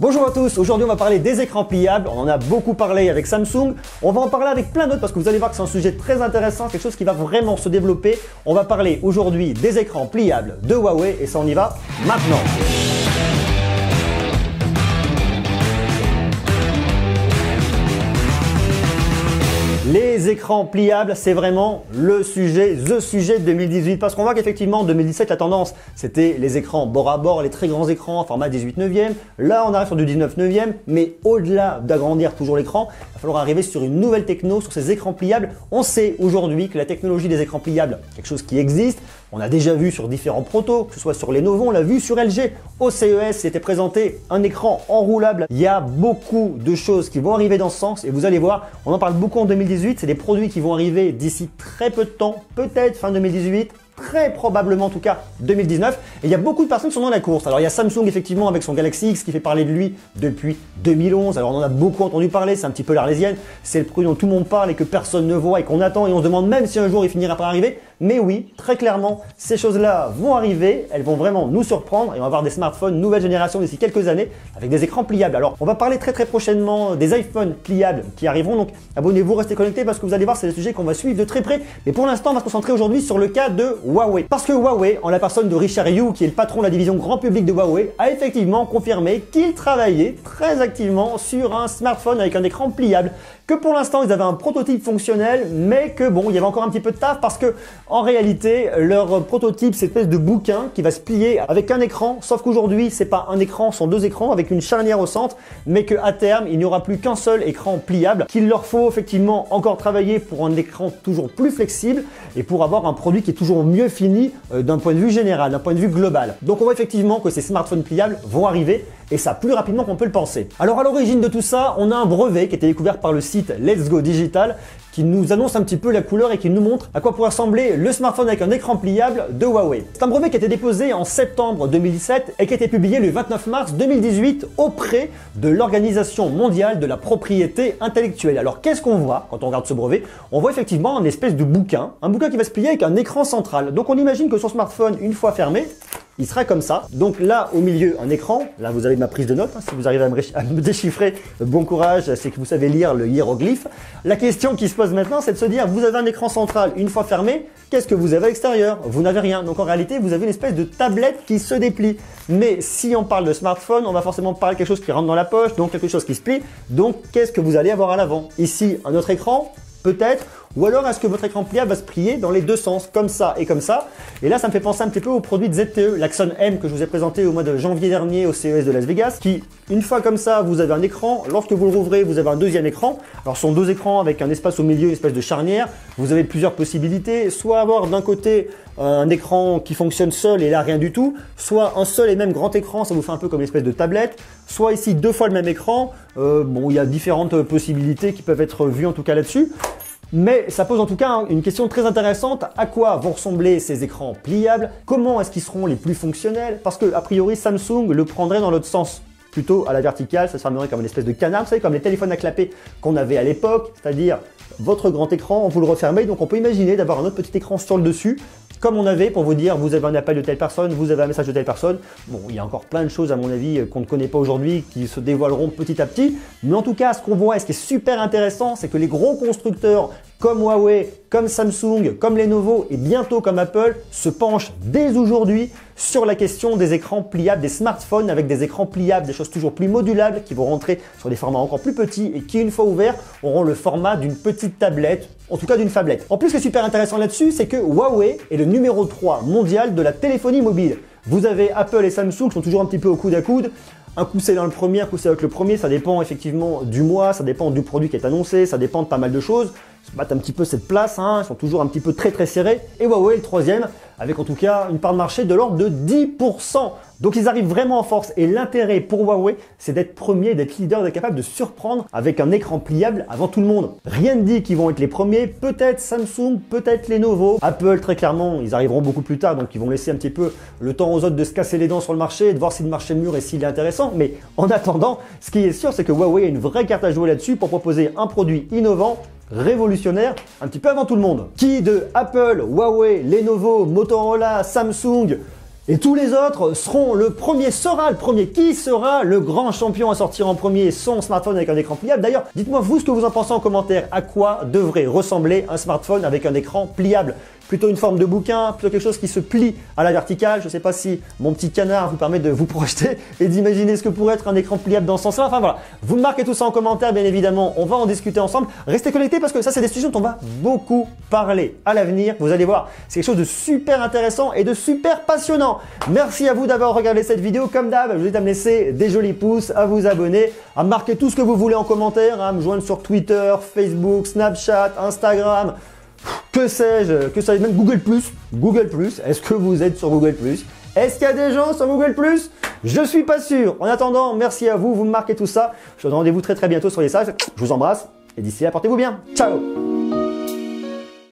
Bonjour à tous, aujourd'hui on va parler des écrans pliables, on en a beaucoup parlé avec Samsung, on va en parler avec plein d'autres parce que vous allez voir que c'est un sujet très intéressant, quelque chose qui va vraiment se développer. On va parler aujourd'hui des écrans pliables de Huawei et ça on y va maintenant. Les écrans pliables, c'est vraiment le sujet, the sujet de 2018 parce qu'on voit qu'effectivement en 2017 la tendance c'était les écrans bord à bord, les très grands écrans format 18/9e. Là on arrive sur du 19/9e, mais au-delà d'agrandir toujours l'écran, il va falloir arriver sur une nouvelle techno, sur ces écrans pliables. On sait aujourd'hui que la technologie des écrans pliables, quelque chose qui existe. On a déjà vu sur différents protos, que ce soit sur Lenovo, on l'a vu sur LG. Au CES, c'était présenté un écran enroulable. Il y a beaucoup de choses qui vont arriver dans ce sens et vous allez voir, on en parle beaucoup en 2018. C'est des produits qui vont arriver d'ici très peu de temps, peut-être fin 2018. Très probablement en tout cas 2019 et il y a beaucoup de personnes qui sont dans la course. Alors il y a Samsung effectivement avec son Galaxy X qui fait parler de lui depuis 2011. Alors on en a beaucoup entendu parler, c'est un petit peu l'Arlésienne, c'est le produit dont tout le monde parle et que personne ne voit et qu'on attend et on se demande même si un jour il finira par arriver. Mais oui, très clairement, ces choses-là vont arriver, elles vont vraiment nous surprendre et on va avoir des smartphones nouvelle génération d'ici quelques années avec des écrans pliables. Alors on va parler très prochainement des iPhones pliables qui arriveront, donc abonnez-vous, restez connectés parce que vous allez voir c'est des sujets qu'on va suivre de très près. Mais pour l'instant on va se concentrer aujourd'hui sur le cas de Huawei. Parce que Huawei, en la personne de Richard Yu, qui est le patron de la division grand public de Huawei, a effectivement confirmé qu'il travaillait très activement sur un smartphone avec un écran pliable. Que pour l'instant, ils avaient un prototype fonctionnel, mais que bon, il y avait encore un petit peu de taf parce que en réalité, leur prototype, c'est une espèce de bouquin qui va se plier avec un écran, sauf qu'aujourd'hui, c'est pas un écran, ce sont deux écrans avec une charnière au centre, mais qu'à terme, il n'y aura plus qu'un seul écran pliable, qu'il leur faut effectivement encore travailler pour un écran toujours plus flexible et pour avoir un produit qui est toujours mieux fini d'un point de vue général, d'un point de vue global. Donc on voit effectivement que ces smartphones pliables vont arriver et ça plus rapidement qu'on peut le penser. Alors à l'origine de tout ça, on a un brevet qui a été découvert par le site Let's Go Digital qui nous annonce un petit peu la couleur et qui nous montre à quoi pourrait ressembler le smartphone avec un écran pliable de Huawei. C'est un brevet qui a été déposé en septembre 2017 et qui a été publié le 29 mars 2018 auprès de l'Organisation mondiale de la propriété intellectuelle. Alors qu'est-ce qu'on voit quand on regarde ce brevet? On voit effectivement une espèce de bouquin, un bouquin qui va se plier avec un écran central. Donc on imagine que son smartphone, une fois fermé, il sera comme ça. Donc là, au milieu, un écran. Là, vous avez ma prise de notes. Si vous arrivez à me déchiffrer, bon courage, c'est que vous savez lire le hiéroglyphe. La question qui se pose maintenant, c'est de se dire, vous avez un écran central, une fois fermé, qu'est-ce que vous avez à l'extérieur? Vous n'avez rien. Donc en réalité, vous avez une espèce de tablette qui se déplie. Mais si on parle de smartphone, on va forcément parler de quelque chose qui rentre dans la poche, donc quelque chose qui se plie. Donc qu'est-ce que vous allez avoir à l'avant? Ici, un autre écran, peut-être. Ou alors est-ce que votre écran pliable va se plier dans les deux sens, comme ça et comme ça? Et là, ça me fait penser un petit peu au produit de ZTE, l'Axon M que je vous ai présenté au mois de janvier dernier au CES de Las Vegas, qui, une fois comme ça, vous avez un écran. Lorsque vous le rouvrez, vous avez un deuxième écran. Alors, ce sont deux écrans avec un espace au milieu, une espèce de charnière. Vous avez plusieurs possibilités, soit avoir d'un côté un écran qui fonctionne seul et là rien du tout, soit un seul et même grand écran, ça vous fait un peu comme une espèce de tablette, soit ici deux fois le même écran. Bon, il y a différentes possibilités qui peuvent être vues en tout cas là-dessus. Mais ça pose en tout cas une question très intéressante. À quoi vont ressembler ces écrans pliables? Comment est-ce qu'ils seront les plus fonctionnels? Parce que, a priori, Samsung le prendrait dans l'autre sens. Plutôt à la verticale, ça se fermerait comme une espèce de canard, vous savez, comme les téléphones à clapper qu'on avait à l'époque. C'est-à-dire, votre grand écran, vous le refermez. Donc on peut imaginer d'avoir un autre petit écran sur le dessus, comme on avait pour vous dire, vous avez un appel de telle personne, vous avez un message de telle personne. Bon, il y a encore plein de choses à mon avis qu'on ne connaît pas aujourd'hui, qui se dévoileront petit à petit. Mais en tout cas, ce qu'on voit et ce qui est super intéressant, c'est que les gros constructeurs comme Huawei, comme Samsung, comme Lenovo et bientôt comme Apple se penchent dès aujourd'hui sur la question des écrans pliables, des smartphones avec des écrans pliables, des choses toujours plus modulables qui vont rentrer sur des formats encore plus petits et qui, une fois ouverts, auront le format d'une petite tablette, en tout cas d'une phablette. En plus, ce qui est super intéressant là-dessus, c'est que Huawei est le numéro 3 mondial de la téléphonie mobile. Vous avez Apple et Samsung qui sont toujours un petit peu au coude à coude. Un coup c'est dans le premier, un coup c'est avec le premier, ça dépend effectivement du mois, ça dépend du produit qui est annoncé, ça dépend de pas mal de choses. Ils se battent un petit peu cette place, hein, ils sont toujours un petit peu très serrés. Et Huawei le troisième, avec en tout cas une part de marché de l'ordre de 10%. Donc ils arrivent vraiment en force et l'intérêt pour Huawei, c'est d'être premier, d'être leader, d'être capable de surprendre avec un écran pliable avant tout le monde. Rien ne dit qu'ils vont être les premiers, peut-être Samsung, peut-être Lenovo. Apple très clairement, ils arriveront beaucoup plus tard, donc ils vont laisser un petit peu le temps aux autres de se casser les dents sur le marché, de voir si le marché mûr et s'il est intéressant. Mais en attendant, ce qui est sûr, c'est que Huawei a une vraie carte à jouer là-dessus pour proposer un produit innovant, révolutionnaire, un petit peu avant tout le monde. Qui de Apple, Huawei, Lenovo, Motorola, Samsung Et tous les autres seront le premier, sera le premier. Qui sera le grand champion à sortir en premier son smartphone avec un écran pliable? D'ailleurs, dites-moi vous ce que vous en pensez en commentaire. À quoi devrait ressembler un smartphone avec un écran pliable? Plutôt une forme de bouquin, plutôt quelque chose qui se plie à la verticale. Je ne sais pas si mon petit canard vous permet de vous projeter et d'imaginer ce que pourrait être un écran pliable dans ce sens-là. Enfin voilà, vous me marquez tout ça en commentaire, bien évidemment. On va en discuter ensemble. Restez connectés parce que ça, c'est des sujets dont on va beaucoup parler à l'avenir. Vous allez voir, c'est quelque chose de super intéressant et de super passionnant. Merci à vous d'avoir regardé cette vidéo. Comme d'hab, je vous invite à me laisser des jolis pouces, à vous abonner, à marquer tout ce que vous voulez en commentaire, à me joindre sur Twitter, Facebook, Snapchat, Instagram. Que sais-je, même Google+. Google+, est-ce que vous êtes sur Google+? Est-ce qu'il y a des gens sur Google+? Je suis pas sûr. En attendant, merci à vous, vous me marquez tout ça. Je vous donne rendez-vous très bientôt sur les sages. Je vous embrasse et d'ici là, portez-vous bien. Ciao!